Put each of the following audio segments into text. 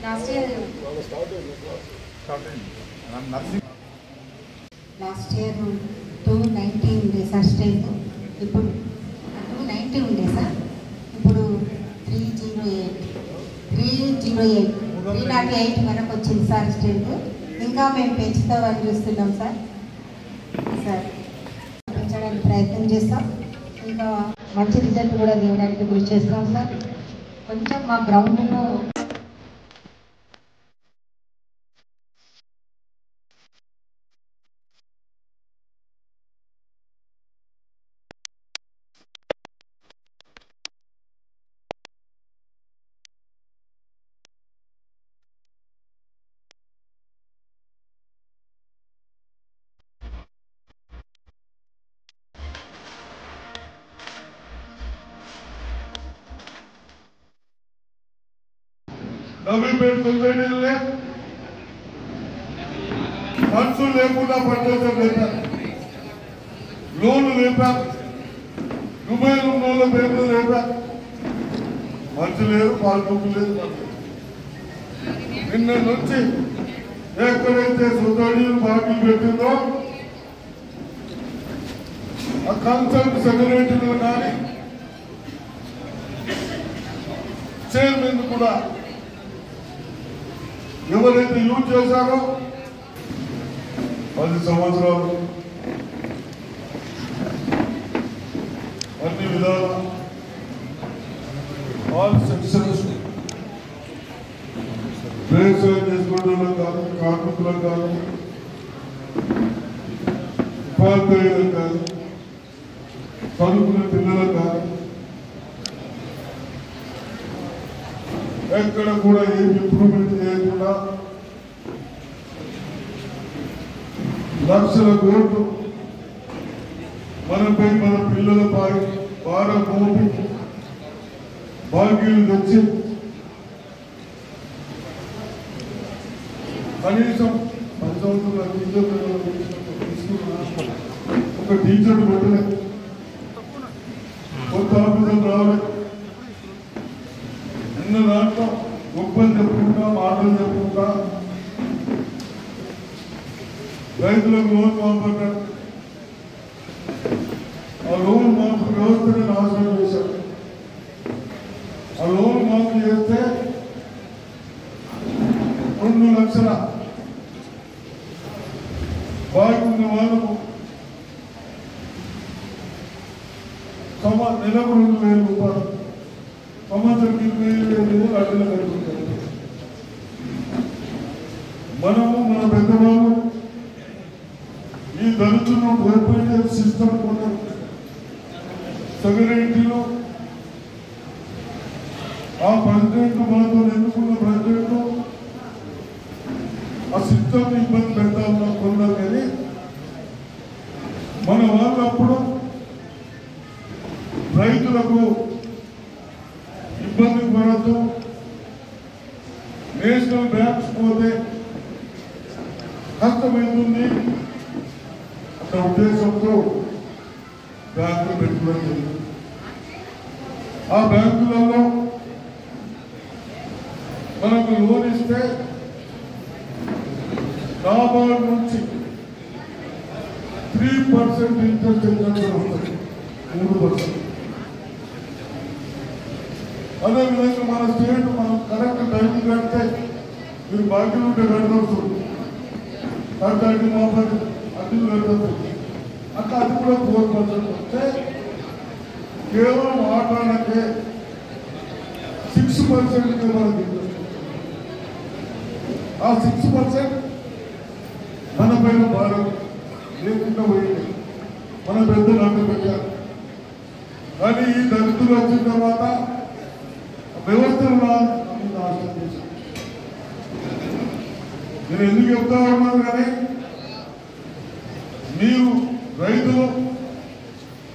Last year 290 ఉండే sir strength, ఇప్పుడు 290 ఉండే సార్, ఇప్పుడు 308 వరకు వచ్చింది సార్ స్ట్రెంత్. ఇంకా మేము పెంచుతామని చూస్తున్నాం సార్. పెంచడానికి ప్రయత్నం చేస్తాం, ఇంకా మంచి రిజల్ట్ కూడా తీయడానికి కృషి చేస్తాం సార్. కొంచెం మా గ్రౌండ్లో మనసు లేకుండా పనిచేస్తాం లేదా, లోన్లు లేపా, దుబాయ్ లోన్ల పేర్లు లేపా, మంచి లేదు, పాల్గొంపు లేదు. నిన్న నుంచి ఎక్కడైతే సొసైటీలు బాకీలు పెట్టిందో ఆ కన్సల్ట్ సెక్రటరీలు కానీ చైర్మన్ కూడా ఎవరైతే యూజ్ చేశారో 10 సంవత్సరాలు అన్ని విధాలు ఆల్ సెక్షన్స్ వ్యవసాయం చేసుకోవడం కాదు, కార్మికులకు కాదు, ఉపాధ్యాయులకు కాదు, చదువుకునే పిల్లలకు కాదు, ఎక్కడ కూడా ఏం ఇంప్రూవ్మెంట్ చేయకుండా లక్షల కోట్లు మనపై మన పిల్లల భారం మోపి బాకీలు తెచ్చి కనీసం 10 సంవత్సరాల ఒక టీచర్ పెట్టలేదు, కొత్త ఆఫీసర్ రావాలి. నిన్న దాంట్లో గొప్పలు చెప్పుకుంటా, మాటలు చెప్పుకుంటా రైతులకు లోన్ పంపడ్డాడు. ఆ లోన్ మాఫీ వ్యవస్థని నాశనం చేశాడు. ఆ లోన్ మాఫీ చేస్తే 2 లక్షల బాగున్న వాళ్ళకు నెలకు 2,000 రూపాయలు, సంవత్సరం 20,000 అడ్డలు కలుగుతారు. మనము మన పెద్దవాళ్ళు ఈ దళితులను కోఆపరేటివ్ సిస్టమ్ కూడా సెక్రటరీలో ఆ ప్రెసిడెంట్ మనతో ఎన్నుకున్న ప్రెసిడెంట్ ఆ సిస్టమ్ ఇబ్బంది పెడతా కొన్నారు. కానీ మన వాళ్ళు అప్పుడు రైతులకు ఇబ్బంది పడద్దు, నేషనల్ బ్యాంక్స్ పోతే కష్టమవుతుంది అన్న ఉద్దేశంతో బ్యాంకులు పెట్టుకోవడం జరిగింది. ఆ బ్యాంకులలో మనకు లోన్ ఇస్తే నాబార్డు నుంచి 3% ఇంట్రెస్ట్ ఇన్కమ్ ఉంటుంది, 3%. అదేవిధంగా మన స్టేట్ మనం కరెక్ట్ టైం కడితే మీరు బాకీలు ఉంటే కట్టవచ్చు, కట్టండి మాపడి అడ్డులు కట్టవచ్చు. అట్లా అది కూడా 4% వస్తే కేవలం ఆటాలకే 6% మనకి. ఆ 6% మన పైన భారం లేకుండా పోయింది, మన పెద్దలు అంట పెట్టారు. కానీ ఈ దళితులు వచ్చిన తర్వాత వ్యవస్థను నాశనం చేశారు. నేను ఎందుకు చెప్తా ఉన్నాను కానీ మీరు రైతులు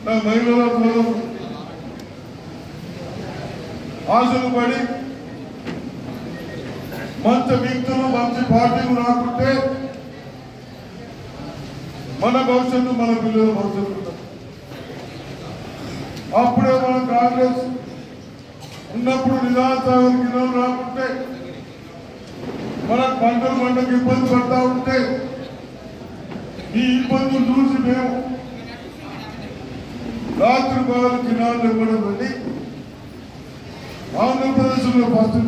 నా మహిళల ఆశలు పడి మంచి వ్యక్తులు మంచి పార్టీలు రాకుంటే మన భవిష్యత్తు మన పిల్లల భవిష్యత్తు ఉంటుంది. అప్పుడే మన కాంగ్రెస్ ఉన్నప్పుడు నిరాశాలకు గిన్నెలు రాకుంటే మనకు పంటకు ఇబ్బంది పడతా ఉంటే ఈ ఇబ్బందులు చూసి మేము రాత్రి పగలు కినాలు ఇవ్వడం వెళ్ళి ఆంధ్రప్రదేశ్లో ఫస్ట్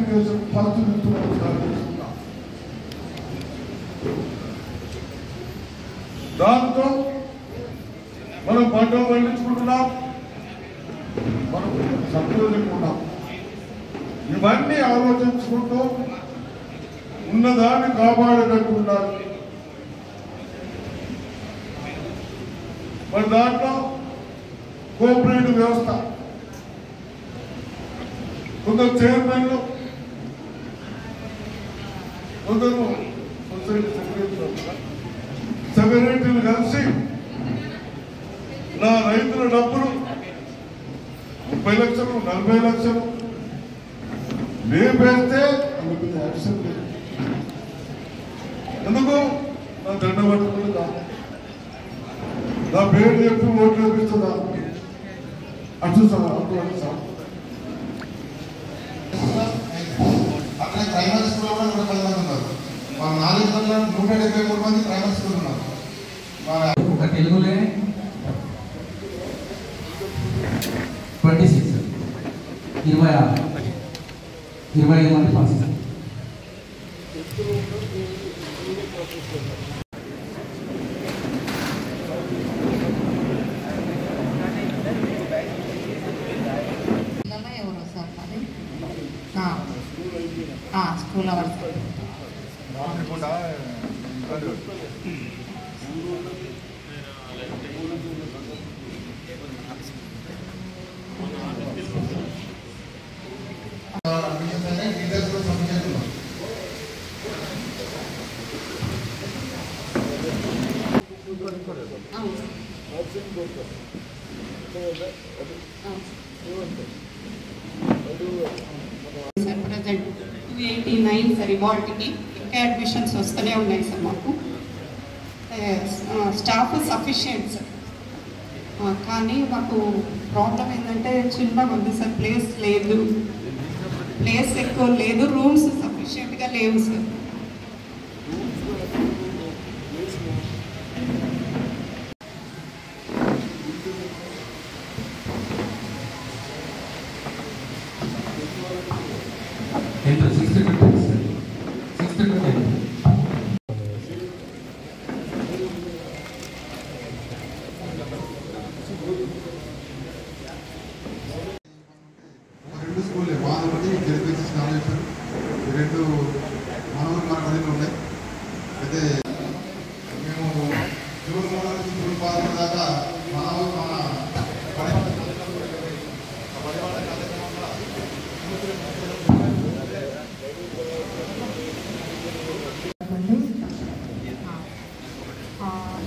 దాంతో మనం పంటలు పండించుకుంటున్నాం, మనం సంతోషంగా ఇవన్నీ ఆలోచించుకుంటూ ఉన్నదాన్ని కాపాడేటట్టు ఉండాలి. మరి దాంట్లో కోఆపరేటివ్ వ్యవస్థ కొందరు చైర్మన్లు, కొందరు సొసైటీ సెక్రటరీలు కలిసి నా రైతుల డబ్బులు 30 లక్షలు 40 లక్షలు లేపేస్తే యాక్షన్ లేదు. ఎందుకు నా దండ పట్టుకుని నా పేరు చెప్పి ఓట్లు వేపిస్తుందా అటు అక్కడ ప్రైమరీ స్కూల్లో కూడా 110 మంది ఉన్నారు. మన 173 మంది ప్రైమరీ స్కూల్ ఉన్నారు. ఒక తెలుగులో 26 25 మంది పాస్. ఎవరు సార్ మరి స్కూల్ అవర్స్ టీచర్స్ కూడా పంపించేస్తున్నాం. సార్ ప్రజెంట్ 289 సార్ ఇవాళకి ఇంకా అడ్మిషన్స్ వస్తూనే ఉన్నాయి సార్ మాకు. స్టాఫ్ సఫిషియెంట్ సార్, కానీ మాకు ప్రాబ్లం ఏంటంటే చిన్నగా ఉంది సార్, ప్లేస్ లేదు, ప్లేస్ ఎక్కువ లేదు, రూమ్స్ సఫిషియెంట్గా లేవు సార్. ఎంత 60 సార్ 60 2 స్కూల్ మాది జెడ్పీసీ కాలేజ్, 2 మనూరు మన గదిలో ఉన్నాయి. అయితే మేము జూన్ 3 నుంచి జూన్ 16 దాకా మన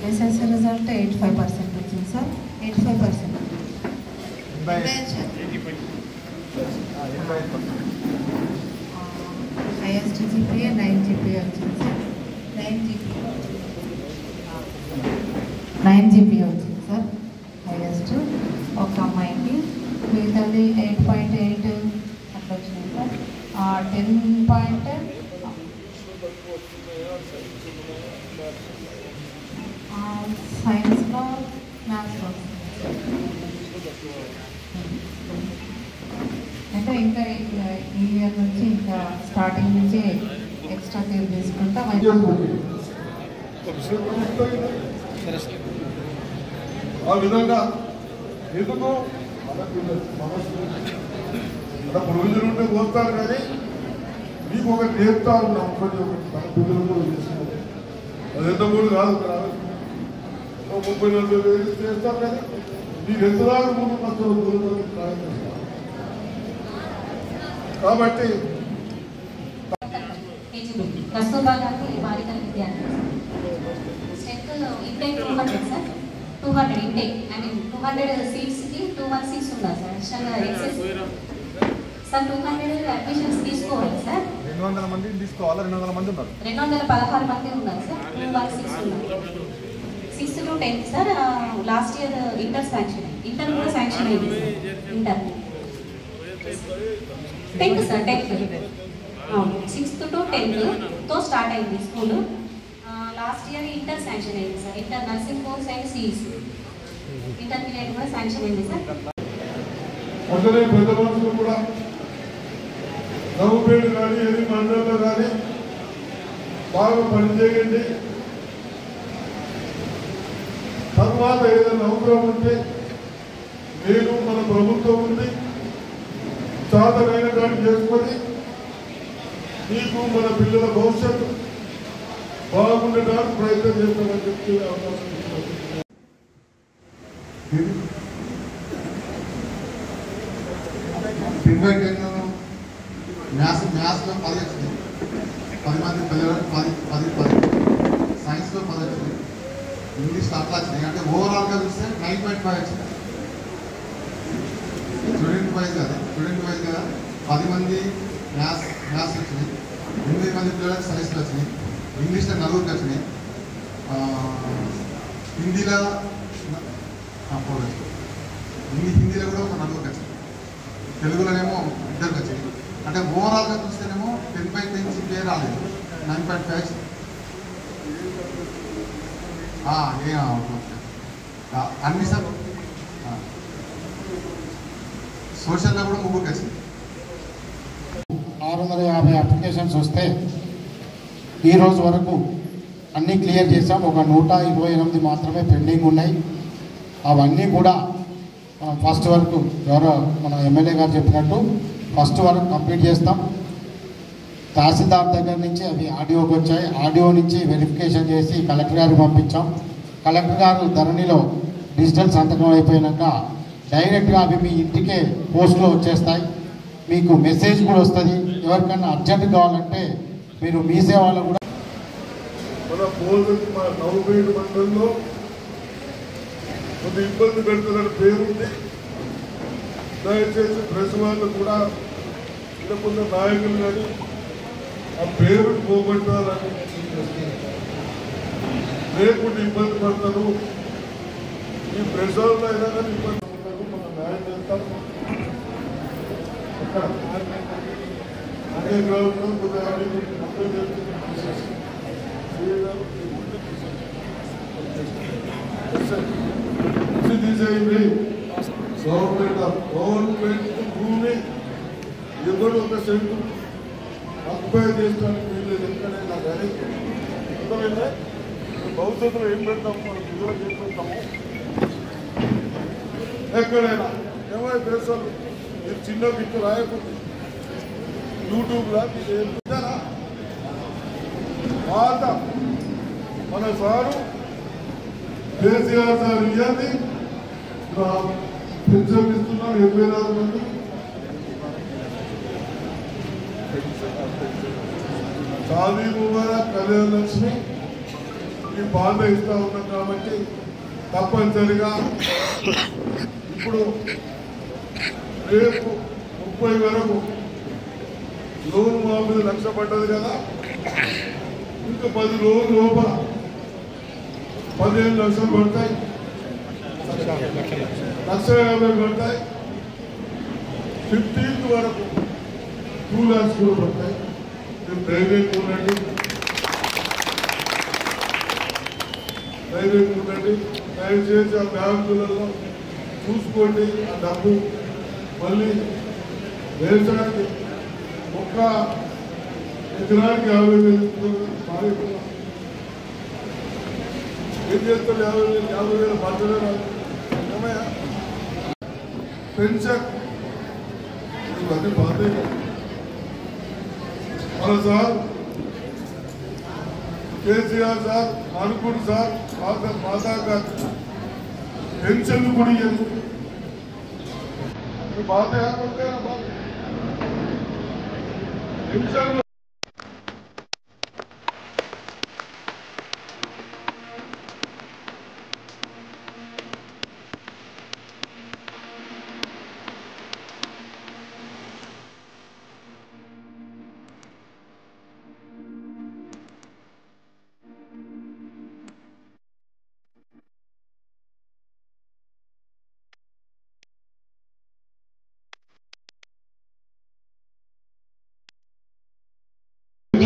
ఎస్ఎస్సి రిజల్ట్ 85% వచ్చింది సార్. 85% హైయెస్ట్ జీపీఏ 9 జీపీఏ వచ్చింది సార్. 9 జీపీఏ వచ్చింది సార్ హైయెస్ట్ ఒక అమ్మాయికి. మిగతాది 8.8 అట్లా వచ్చింది సార్. 10 సైన్స్లో మ్యాథ్స్లో అంటే ఇంకా ఈ ఇయర్ నుంచి ఇంకా స్టార్టింగ్ నుంచి ఎక్స్ట్రా కేర్ తీసుకుంటా ఆ విధంగా ఎందుకు ప్రొవిజన్ ఉంటే పోతారు, కానీ మీకు ఒకటి నేర్పుతా ఉన్నాం. కొంచెం మన పిల్లలతో చేసుకుంటాం, అది ఎంత కూడా కాదు. 30-40 వేలు చేస్తాం, కానీ మీకు ఎంతదాకా ముందు ప్రయత్నిస్తాం. కాబట్టి కస్తూర్బాగారికి బాలికల విద్యార్థి strength intake 200 sir. 200 intake, I mean 200 సీట్స్కి 2 months seats ఉన్నారు సార్. అడిషనల్గా ఎక్సెస్ సార్ 200 అడ్మిషన్స్ తీసుకోవాలి సార్. 200 మంది తీసుకోవాలి. 200 మంది ఉన్నారు. 216 మంది ఉన్నారు సార్. 2 months సీట్స్ ఉన్నారు. 6th to 10th sir. Last year inter sanction అయింది. ఇంటర్ కూడా శాంక్షన్ అయింది sir. Inter 10th sir, 10th. అవును, 6th to 10th స్టార్ట్ అయింది school. Last year inter sanction అయింది sir. Inter nursing course and CEC intermediate కూడా sanction అయింది sir. అసలే పెద్ద మనుషులు కూడా నవ్వుపేట కానీ ఎన్ని మండలంలో కానీ బాగా పనిచేయండి. తర్వాత ఏదైనా అవసరం ఉంటే నేను మన ప్రభుత్వం ఉంది చాతనైన కానీ చేసుకొని మీకు మన పిల్లల భవిష్యత్తు బాగుండడానికి ప్రయత్నం చేస్తామని చెప్పి అవకాశం ఇస్తున్నాను. మ్యాథ్స్లో 10 వచ్చింది, 10 మంది పిల్లలు 10 సైన్స్లో 10 వచ్చింది, ఇంగ్లీష్లో అట్లా వచ్చినాయి. అంటే ఓవరాల్గా చూస్తే 9.5 వచ్చింది. స్టూడెంట్ వైజ్ కదా 10 మంది మ్యాథ్స్ వచ్చినాయి, 8 మంది పిల్లలకు సైన్స్లో వచ్చినాయి, ఇంగ్లీష్లో 4 వచ్చినాయి, హిందీలో 4 వచ్చినాయి, హిందీలో కూడా ఒక 4 వచ్చినాయి, తెలుగులోనేమో 2 వచ్చినాయి. అంటే ఓవరాల్గా చూస్తేనేమో 10/10 సిపిఐ రాలేదు, 9.5 వచ్చింది. అన్ని సార్ సోషల్లో కూడా 3 వచ్చింది. 650 అప్లికేషన్స్ వస్తే ఈరోజు వరకు అన్నీ క్లియర్ చేసాం. ఒక 128 మాత్రమే పెండింగ్ ఉన్నాయి. అవన్నీ కూడా ఫస్ట్ వరకు మన ఎమ్మెల్యే గారు చెప్పినట్టు ఫస్ట్ వరకు కంప్లీట్ చేస్తాం. తహసీల్దార్ దగ్గర నుంచి అవి ఆర్డీఓకి వచ్చాయి. ఆర్డీఓ నుంచి వెరిఫికేషన్ చేసి కలెక్టర్ గారికి పంపించాం. కలెక్టర్ గారు ధరణిలో డిజిటల్ సంతకం అయిపోయాక డైరెక్ట్గా అవి మీ ఇంటికే పోస్ట్లో వచ్చేస్తాయి. మీకు మెసేజ్ కూడా వస్తుంది. ఎవరికన్నా అర్జెంట్ కావాలంటే మీరు మీ సేవలో కూడా మన పోలీసు మన నవ్వుపేట మండలంలో కొంత ఇబ్బంది పెడుతున్న పేరుంది. దయచేసి ప్రెస్ వాళ్ళు కూడా ఇంతకున్న నాయకులు కానీ ఆ పేరుని పోగొట్టాలని లేకుండా ఇబ్బంది పడతారు. ఈ ప్రెస్ వాళ్ళు అయినా కానీ ఇబ్బంది పడతారు. మనం న్యాయం చేస్తాం. అక్కడ అదే గ్రౌండ్లో తీసేయండి. గవర్నమెంట్ భూమి ఎవరు ఒక సెంటు ఆక్యుపై చేసుకోవడానికి వీళ్ళేది ఎక్కడైనా కానీ అర్థమైందా? భవిష్యత్తులో ఏం పెడతాము, మనం విలువ ఏం పెడతాము ఎక్కడైనా ఏమైనా తెలుసు. మీరు చిన్న గిట్టు రాయకుండా యూట్యూబ్లో ఏం పాత మన సారు కేసీఆర్ సార్ ఇవ్వండి పెన్షన్ ఇస్తున్నారు 74 మంది. షాదీ ముబారక్, కళ్యాణ లక్ష్మి ఈ బాధ ఇస్తూ ఉన్నాం కాబట్టి తప్పనిసరిగా ఇప్పుడు రేపు 30 వరకు లోన్ మామూలు 1 లక్ష పడ్డది కదా, ఇంకా 10 రోజుల లోపల 15 లక్షలు పడతాయి, 1,50,000 పడతాయి. 15th వరకు 2 lakhs కూడా పడతాయి. మీరు ధైర్యంగా ఉండండి, దయచేసి ఆ బ్యాంకులలో చూసుకోండి. ఆ డబ్బు మళ్ళీ వ్యవసాయానికి ఒక్క ఎకరానికి 50,000 ఏం చేస్తారు? 50,000 పంటలే రాదు. ఏమయ్యా పెన్షన్ ఇవన్నీ బాధే. మన సార్ కేసీఆర్ సార్ అనుకుడు సార్ మాతా గారు పెన్షన్ కూడా ఇవ్వదు. బాధ పెన్షన్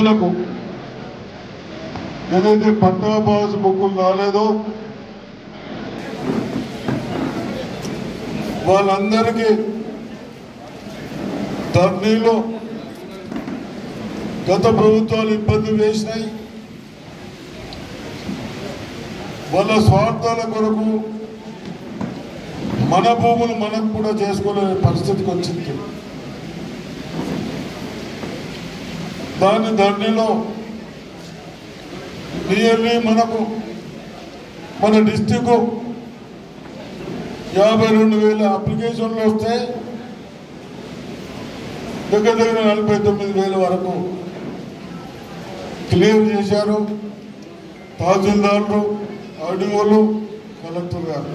రైతులకు ఏదైతే పట్టా పాస్ బుక్కులు రాలేదో వాళ్ళందరికీ ధరణిలో గత ప్రభుత్వాలు ఇబ్బంది వేసినాయి. వాళ్ళ స్వార్థాల కొరకు మన భూములు మనకు కూడా చేసుకోలేని పరిస్థితికి వచ్చింది. దాని ధరణిలో నియర్లీ మనకు మన డిస్టిక్ 52,000 అప్లికేషన్లు వస్తే దగ్గర 49,000 వరకు క్లియర్ చేశారు తహసీల్దార్లు, ఆర్డీఓలు, కలెక్టర్ గారు.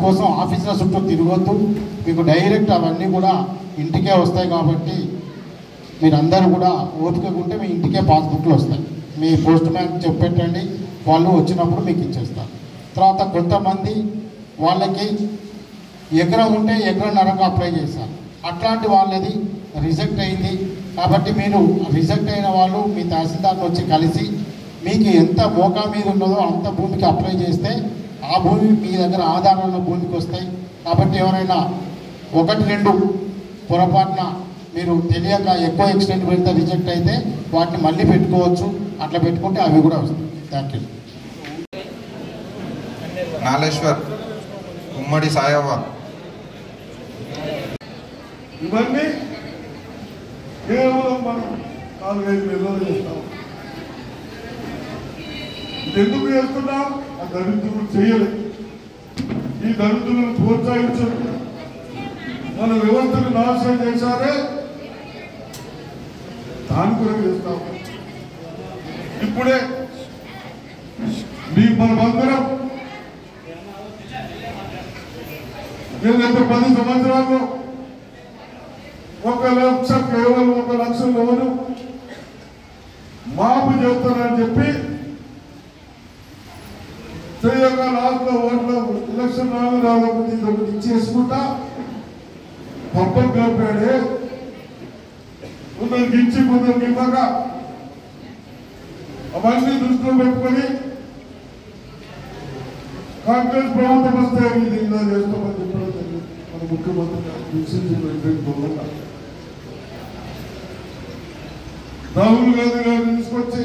కోసం ఆఫీసుల చుట్టూ తిరగొద్దు, మీకు డైరెక్ట్ అవన్నీ కూడా ఇంటికే వస్తాయి. కాబట్టి మీరందరూ కూడా ఓపికగా ఉంటే మీ ఇంటికే పాస్బుక్లు వస్తాయి. మీ పోస్ట్ మ్యాన్ చెప్పెట్టండి, వాళ్ళు వచ్చినప్పుడు మీకు ఇచ్చేస్తారు. తర్వాత కొంతమంది వాళ్ళకి ఎకరం ఉంటే ఎకరన్నరకు అప్లై చేశారు, అట్లాంటి వాళ్ళది రిజెక్ట్ అయింది. కాబట్టి మీరు రిజెక్ట్ అయిన వాళ్ళు మీ తహసీల్దార్ని వచ్చి కలిసి మీకు ఎంత మోకా మీద ఉన్నదో అంత భూమికి అప్లై చేస్తే ఆ భూమి మీ దగ్గర ఆధారాల భూమికి వస్తాయి. కాబట్టి ఎవరైనా 1-2 పొరపాటున మీరు తెలియక ఎక్కువ ఎక్స్టెంట్ పెడితే రిజెక్ట్ అయితే వాటిని మళ్ళీ పెట్టుకోవచ్చు. అట్లా పెట్టుకుంటే అవి కూడా వస్తాయి. Thank you. నాలేశ్వర్, ఉమ్మడి సాయవ్వ. ఇవన్నీ కేవలం మనం 4-5 నెలలు చేస్తాం. ఇది ఎందుకు చేస్తున్నాం? ఆ దళితులు చేయలేదు. ఈ దళితులను ప్రోత్సహించరు, మన వ్యవస్థను నాశనం చేశారే, దాని కూడా చేస్తాం. ఇప్పుడే మనమందరం ఏదైతే 10 సంవత్సరాల్లో 1 లక్ష, కేవలం 1 లక్ష లోను మాపు చేస్తానని చెప్పి చేయక లాస్ట్ ఓట్ల ఎలక్షన్ రాకపోతే ఇచ్చేసుకుంటా పబ్బం కలిపాడే. కొందరికి ఇచ్చి కొందరికి ఇవ్వక అవన్నీ దృష్టిలో పెట్టుకొని కాంగ్రెస్ ప్రభుత్వం వస్తే ఇది ఇలా చేస్తామని చెప్పడం జరిగింది. మన ముఖ్యమంత్రి రాహుల్ గాంధీ గారిని తీసుకొచ్చి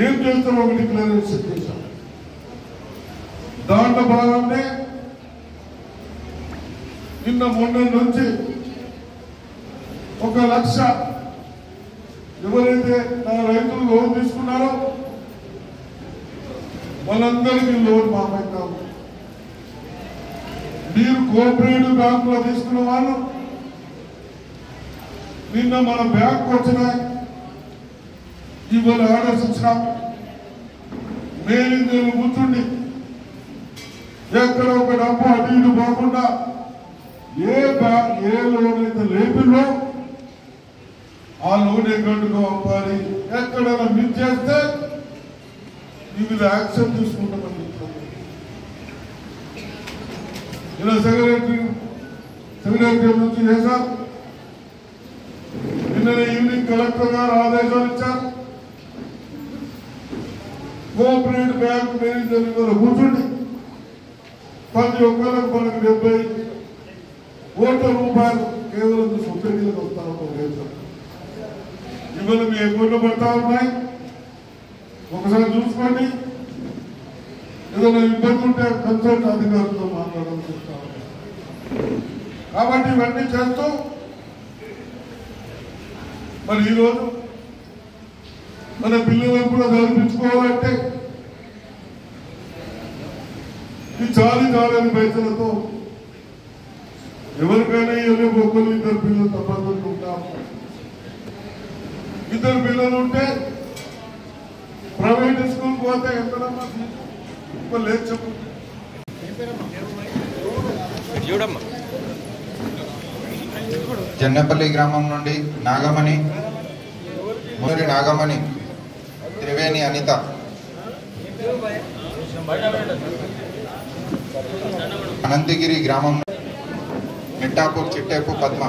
ఏం చేస్తామో ఒక డిక్లరేషన్ చేశాం. దాంట్లో భాగంగా మొన్న నుంచి 1 లక్ష ఎవరైతే నా రైతులు లోన్ తీసుకున్నారో వాళ్ళందరికీ లోన్ మాపైతాము. మీరు కోఆపరేటివ్ బ్యాంకులో తీసుకున్న వాళ్ళు నిన్న మన బ్యాంకు వచ్చినాయి, ఇవాళ ఆర్డర్స్ ఇచ్చినాం. మేనేజర్లు కూర్చుండి ఎక్కడ ఒక డబ్బు అటు ఇటు పోకుండా ఏ బ్యాంక్ ఏ లోన్ అయితే లేపిల్లో ఆ లోన్ ఎక్కడికో అవ్వాలి. ఎక్కడైనా మిస్ చేస్తే మీ మీద యాక్షన్ తీసుకుంటామని చెప్తాను. ఇలా సెక్రటరీ నుంచి చేశారు. నిన్న ఈవినింగ్ కలెక్టర్ గారు ఆదేశాలు ఇచ్చారు. కోఆపరేటివ్ బ్యాంక్ మేనేజర్ కూర్చుండి ప్రతి ఒక్కరికి మనకు 70 కోట్ల రూపాయలు కేవలం సొసైటీలకు వస్తారు. ఇవాళ మీ అకౌంట్లో పడతా ఉన్నాయి. ఒకసారి చూసుకోండి. ఏదైనా ఇబ్బంది ఉంటే కన్సల్ట్ అధికారులతో మాట్లాడాలని చెప్తాను. కాబట్టి ఇవన్నీ చేస్తూ మరి ఈరోజు మన పిల్లలను కూడా చదివించుకోవాలంటే ఈ చాలని పైసలతో ఎవరికైనా ఒకరు 2 పిల్లలు తప్పకుండా ఉంటాం. 2 పిల్లలు ఉంటే ప్రైవేట్ స్కూల్కి పోతే ఎంతనమ్మా లేదు చెప్పు. చూడమ్మా జన్నపల్లి గ్రామం నుండి నాగమణి, మూరి నాగమణి, త్రివేణి అనిత, అనంతగిరి గ్రామం మిట్టాపూర్ చిట్టేపు పద్మ,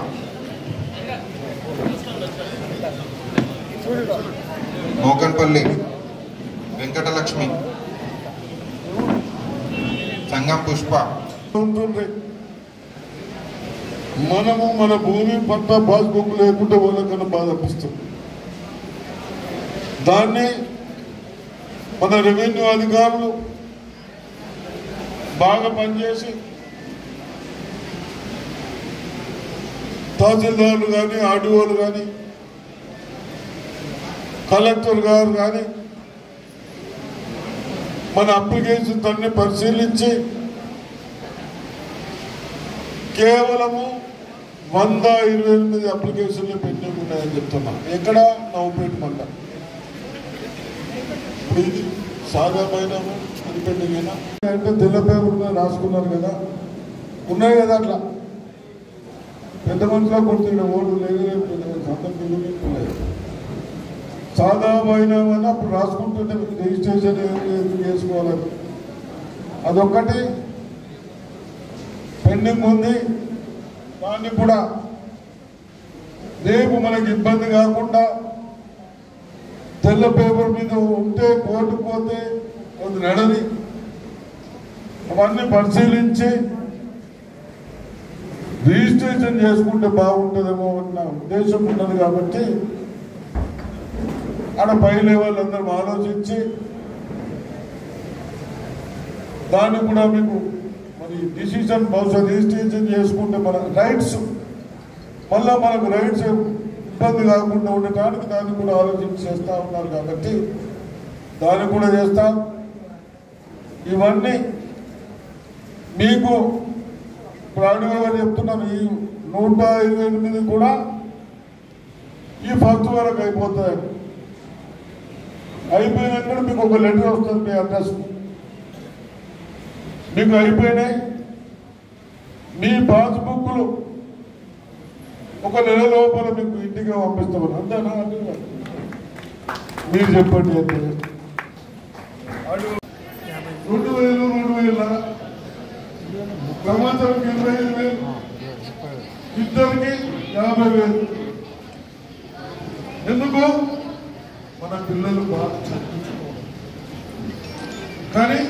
మోకన్పల్లి వెంకటలక్ష్మి, సంగం పుష్ప. మనము మన భూమి పట్ట పాస్బుక్ లేకుంటే వాళ్ళకన్నా బాధ అనిపిస్తుంది. దాన్ని మన రెవెన్యూ అధికారులు బాగా పనిచేసి తహసీల్దార్లు కానీ, ఆర్డీఓలు కానీ, కలెక్టర్ గారు కానీ మన అప్లికేషన్స్ అన్ని పరిశీలించి కేవలము 128 అప్లికేషన్లు పెండింగ్ ఉన్నాయని చెప్తున్నా. ఎక్కడ? నవ్వుపేట మండలం. ఇప్పుడు ఇది సాదా పైనము అది పెండింగ్ అయినా అంటే తెల్ల పేపర్ మీద రాసుకున్నారు కదా, ఉన్నాయి కదా. అట్లా పెద్ద మనుషులా కొడుతున్న ఓటు లేదు, పెద్ద మనుషులు అందరూ ఉన్నాయి. సాదా పైన అప్పుడు రాసుకుంటుంటే రిజిస్ట్రేషన్ చేసుకోవాలని అదొక్కటి పెండింగ్ ఉంది. దాన్ని కూడా రేపు మనకి ఇబ్బంది కాకుండా తెల్ల పేపర్ మీద ఉంటే కోర్టుకు పోతే అది నడని అవన్నీ పరిశీలించి రిజిస్ట్రేషన్ చేసుకుంటే బాగుంటుందేమో అన్న ఉద్దేశం ఉన్నది. కాబట్టి ఆడ పై లెవెల్ అందరం ఆలోచించి దాన్ని కూడా మీకు మరి డిసిషన్ బహుశా రిజిస్ట్రేషన్ చేసుకుంటే మన రైట్స్ మళ్ళా మనకు రైట్స్ ఇబ్బంది కాకుండా ఉండటానికి దాన్ని కూడా ఆలోచించి చేస్తూ ఉన్నారు. కాబట్టి దాన్ని కూడా చేస్తాం. ఇవన్నీ మీకు ఇప్పుడు అడుగుగా చెప్తున్నాను. ఈ 128 కూడా ఈ ఫస్ట్ వరకు అయిపోతాయి. అయిపోయినాక మీకు ఒక లెటర్ వస్తుంది మీ అడ్రస్. మీకు అయిపోయినాయి. మీ పాస్బుక్లు ఒక నెల లోపల మీకు ఇంటికి పంపిస్తామని అంతేనా? మీరు చెప్పండి. అంటే 2,000 సంవత్సరం 25,000, ఇద్దరికి 50,000. ఎందుకు? మన పిల్లలు బాగా చదివించుకోవాలి. కానీ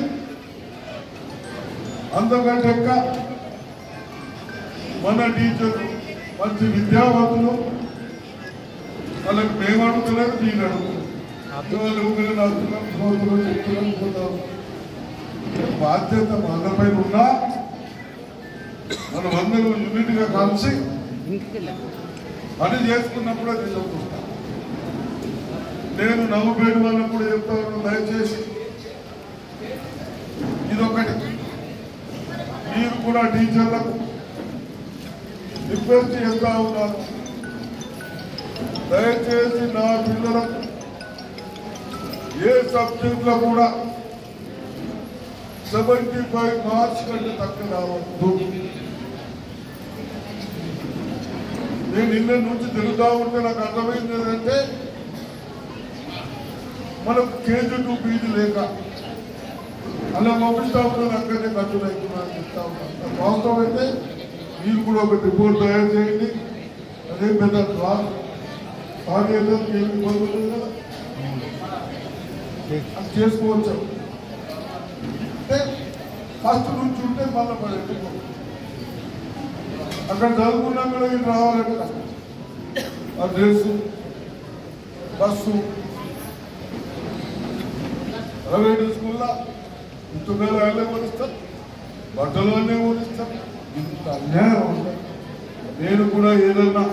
అంతకంటే మన టీచర్లు మంచి విద్యావంతులు వాళ్ళకి మేము అడుగుతలేదు, నేను అడుగుతున్నాను. చెప్తున్నాం బాధ్యత మనపైన ఉన్నా మనం అందరూ యూనిట్గా కలిసి పని చేసుకున్నప్పుడు అది చెప్తున్నాను. నేను నవ్వుపేట వాళ్ళకు కూడా చెప్తాను, దయచేసి ఇదొకటి మీరు కూడా టీచర్లకు రిక్వెస్ట్ చేస్తా ఉన్నాను. దయచేసి నా పిల్లలకు ఏ సబ్జెక్ట్లో కూడా 75 మార్క్స్ కంటే తక్కువ రావద్దు. నేను నిన్న నుంచి తిరుగుతా ఉంటే నాకు అర్థమైంది ఏంటంటే మనకు కేజీ 2 పీజీ లేక అలా పంపిస్తా ఉన్నాను, అక్కడనే ఖర్చులు అవుతున్నాను చెప్తా ఉన్నాను. వాస్తవం అయితే మీరు కూడా ఒక రిపోర్ట్ తయారు చేయండి. అదే పెద్ద క్లాస్ సాధ్యతకి ఏమి ఇబ్బంది ఉంటుంది కదా, అది చేసుకోవచ్చు. అంటే ఫస్ట్ నుంచి ఉంటే మళ్ళీ పడేది అక్కడ చదువుకున్నా కూడా ఇది రావాలంటే కష్టం. ఆ డ్రెస్సు, బస్సు, ప్రైవేట్ స్కూల్లో ఇంతమేళ వాళ్ళే పోలిస్తారు, బట్టలు అన్నీ పోలిస్తారు. ఇంత అన్యాయం ఉంటాయి. నేను కూడా ఏదన్నా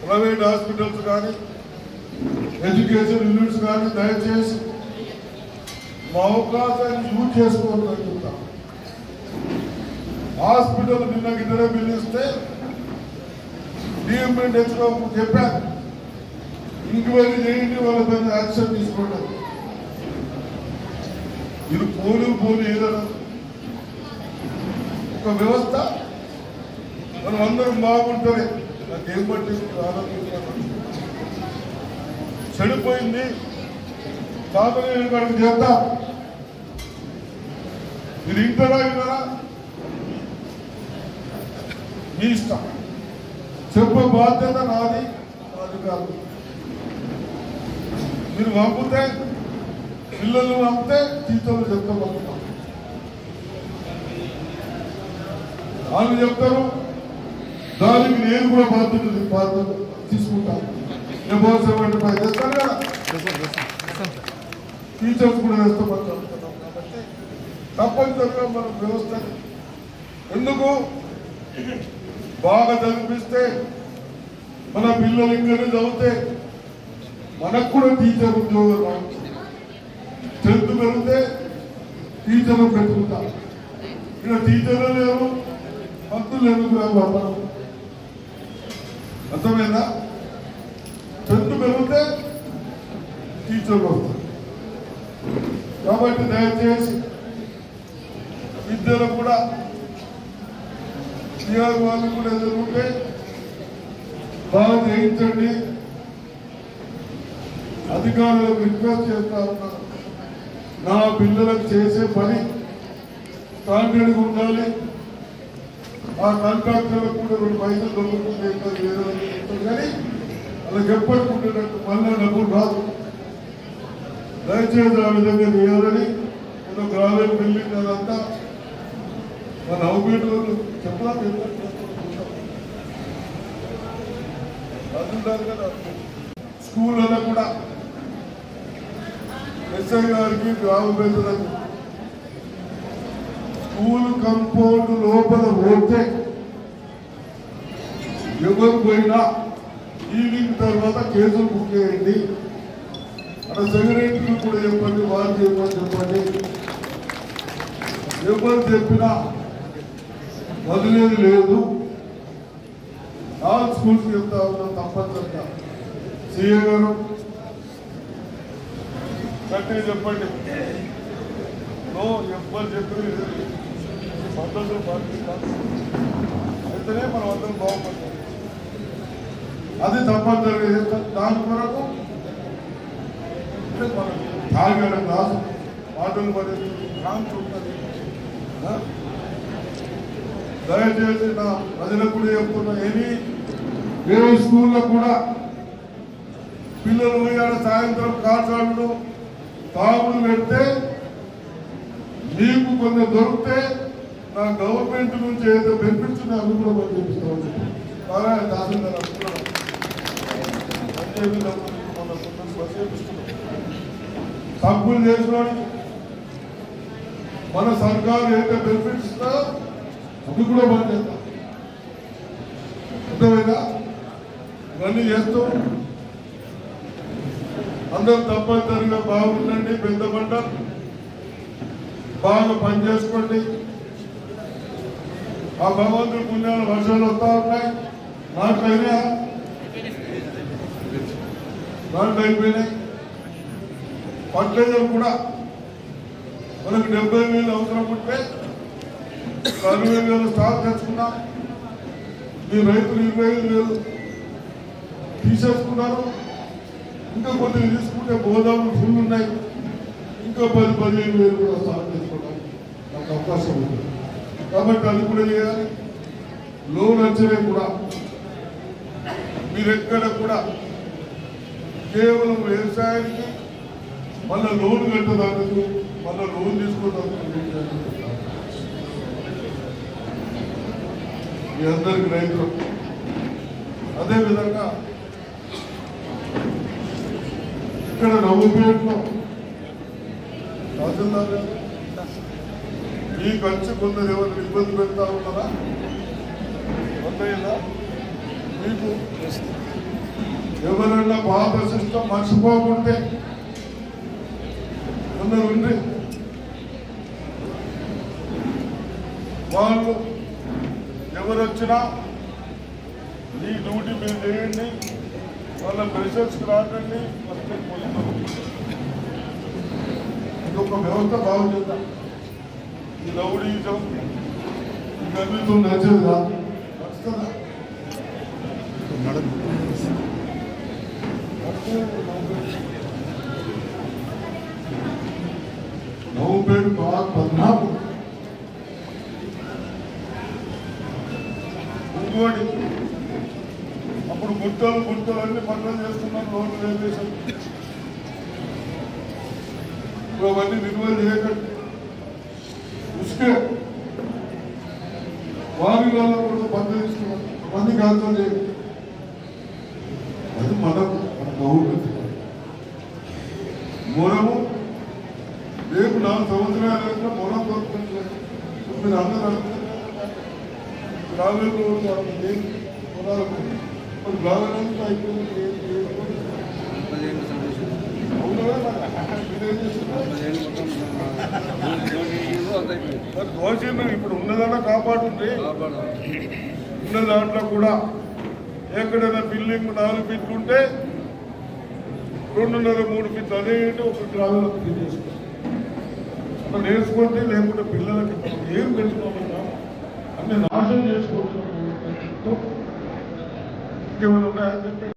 ప్రైవేట్ హాస్పిటల్స్ కానీ ఎడ్యుకేషన్ యూనిట్స్ కానీ దయచేసి మా అవకాశాన్ని యూజ్ చేసుకోవాలని చెప్తాను. హాస్పిటల్ నిన్న గిన్నె పిలిస్తే డిఎంఎంట్ తెచ్చుకో చెప్పాను, ఇంక్వైరీ చేయండి, వాళ్ళ పైన యాక్షన్ తీసుకోండి. ఇది పోలు ఏదైనా ఒక వ్యవస్థ మనం అందరం బాగుంటుంది. నాకేం బట్టి ఆలోచించాను, చెడిపోయింది సాధన కాడికి చేద్దాం. మీరు ఇంటారా విన్నారా మీ ఇష్టం. చెప్పే బాధ్యత నాది కాదు. మీరు పంపితే పిల్లలు పంపితే టీచర్లు చెప్తా పంపుతాం. వాళ్ళు చెప్తారు, దానికి నేను కూడా బాధ్యత తీసుకుంటాను. నేను చేస్తాను కదా, టీచర్స్ కూడా వేస్తామని చెప్తున్నాం. కాబట్టి తప్పనిసరిగా మన వ్యవస్థ ఎందుకు బాగా చదివిస్తే మన పిల్లలు ఇక్కడే చదివితే మనకు కూడా టీచర్ ఉద్యోగం రావచ్చు. స్ట్రెంత్ పెరిగితే టీచర్లు పెట్టుకుంటాం. ఇక్కడ టీచర్లు లేరు, మంత్రులు ఎందుకు రాదు? అర్థమైందా? స్ట్రెంత్ పెరిగితే టీచర్లు వస్తారు. కాబట్టి దయచేసి విద్యలో కూడా టీఆర్ వాళ్ళు కూడా ఎదుర్కొంటే బాగా చేయించండి. అధికారులకు రిక్వెస్ట్ చేస్తా ఉన్నాను, నా పిల్లలకు చేసే పని స్టాండర్డ్గా ఉండాలి. ఆ కాంట్రాక్టర్లకు కూడా 2 పైసలు దొరుకుతుంది కానీ వాళ్ళకి ఎప్పటికుంటున్నట్టు మళ్ళీ డబ్బులు రాదు. దయచేసి ఆ విధంగా చేయాలని ఒక గ్రామీణ బిల్డింగ్ అదంతా మన నవ్వుపేట వాళ్ళు చెప్పాలి కదా. స్కూళ్ళలో కూడా ఎస్ఐ గారికి గ్రామ పెద్దలకు స్కూల్ కంపౌండ్ లోపల పోతే ఎవరు పోయినా ఈవినింగ్ తర్వాత కేసులు బుక్ చేయండి. అక్కడ సెక్రటరీలు కూడా చెప్పండి, వాళ్ళు చెప్పండి. ఎవరు చెప్పినా వదిలేదు లేదు. ఆల్ స్కూల్స్ చెప్తా ఉన్నాం తప్పనిసరిగా. సిఏ గారు గట్టిగా చెప్పండి, నో ఎవరు చెప్పి పద్ధతులు పాటిస్తాం అయితేనే మనం అందరం బాగుపడతాం. అది తప్పనిసరిగా చేస్తాం. దాని కొరకు మనం తాగడం కాదు, మాటలు పడేది భ్రాంతి ఉంటుంది. దయచేసి నా ప్రజలకు కూడా చెప్తున్నా, ఏ స్కూల్లో కూడా పిల్లలు పోయాడు సాయంత్రం కాచాడులు తాగుడు పెడితే మీకు కొంచెం దొరికితే నా గవర్నమెంట్ నుంచి ఏదో బెనిఫిట్స్ ఉన్నాయి అవి కూడా మనం చూపిస్తామని తహసీల్దార్ అనుకున్నాను. తప్పులు చేసిన మన సర్కారు ఏదైతే బెనిఫిట్స్ ఇస్తుందో అవి కూడా బంద్ చేద్దాం. అర్థమైనా? ఇవన్నీ చేస్తూ అందరూ తప్పనిసరిగా బాగుండండి. పెద్ద పంట బాగా పనిచేసుకోండి. ఆ భగవంతుడి పుణ్యాలు వర్షాలు వస్తూ ఉన్నాయి. నాట్లు అయిపోయినాయి. ఫర్టిలైజర్ కూడా మనకు 70,000 అవసరం ఉంటే 60,000 స్టాక్ తెచ్చుకున్నాం. మీ రైతులు 25,000 తీసేసుకున్నారు. ఇంకా కొన్ని తీసుకుంటే గోదాములు ఫుల్ ఉన్నాయి. ఇంకా 10-15,000 కూడా స్టాక్ తెచ్చుకోవడం నాకు అవకాశం ఉంది. కాబట్టి అది కూడా చేయాలి. లోన్ వచ్చే కూడా మీరెక్కడ కూడా కేవలం వ్యవసాయానికి మళ్ళీ లోన్ కట్టడానికి మళ్ళీ లోన్ తీసుకోవడానికి మీ అందరికి రైతులు అదేవిధంగా ఇక్కడ నవ్వుపేటలో తహసీల్దార్ గారు ఈ ఖర్చు కొందరు ఎవరు ఇబ్బంది పెడతా ఉన్నారా? కొందైనా మీకు ఎవరైనా పాత సిస్టమ్ మర్చిపోకుంటే కొందరు ఉండి వాళ్ళు ఎవరు వచ్చినా ఈ డ్యూటీ మీరు చేయండి, వాళ్ళ ప్రెషర్స్కి రాకండి. ఇదొక వ్యవస్థ బాగు చేద్దాం. ఈ రౌడీజం ఇవన్నీతో నచ్చేది కాదు. వస్తుందా నవంబర్ బాగా బద్నాము ఇంకోటి అప్పుడు గుట్టలు అన్ని పనులు చేస్తున్నాం లోన్లు వేసేసాం ఇప్పుడు అవన్నీ నిల్వలు చేయకండి ఉసుకే వారి వాళ్ళ కూడా బంద్ చేస్తున్నాం మంది కాదు అది మన గవర్నమెంట్ మొరము రేపు 4 సంవత్సరాలు మొరం దొరుకుతుంది మీరు అందరూ గ్రామీణ పొలాలకు గ్రామీణ అయిపోయింది దోషం ఇప్పుడు ఉన్నదన్నా కాపాడుంది ఉన్న దాంట్లో కూడా ఎక్కడైనా బిల్డింగ్ 4 ఫీట్లు ఉంటే 2.5-3 ఫీట్లు అనేది ఒక గ్రామంలో చేసుకోవాలి అట్లా నేర్చుకుంటే లేకుంటే పిల్లలకి ఏం తెలుసుకోవాలన్నా అన్ని నాశనం చేసుకుంటున్నాం ఇంకేమైనా ఉన్నాయని చెప్పి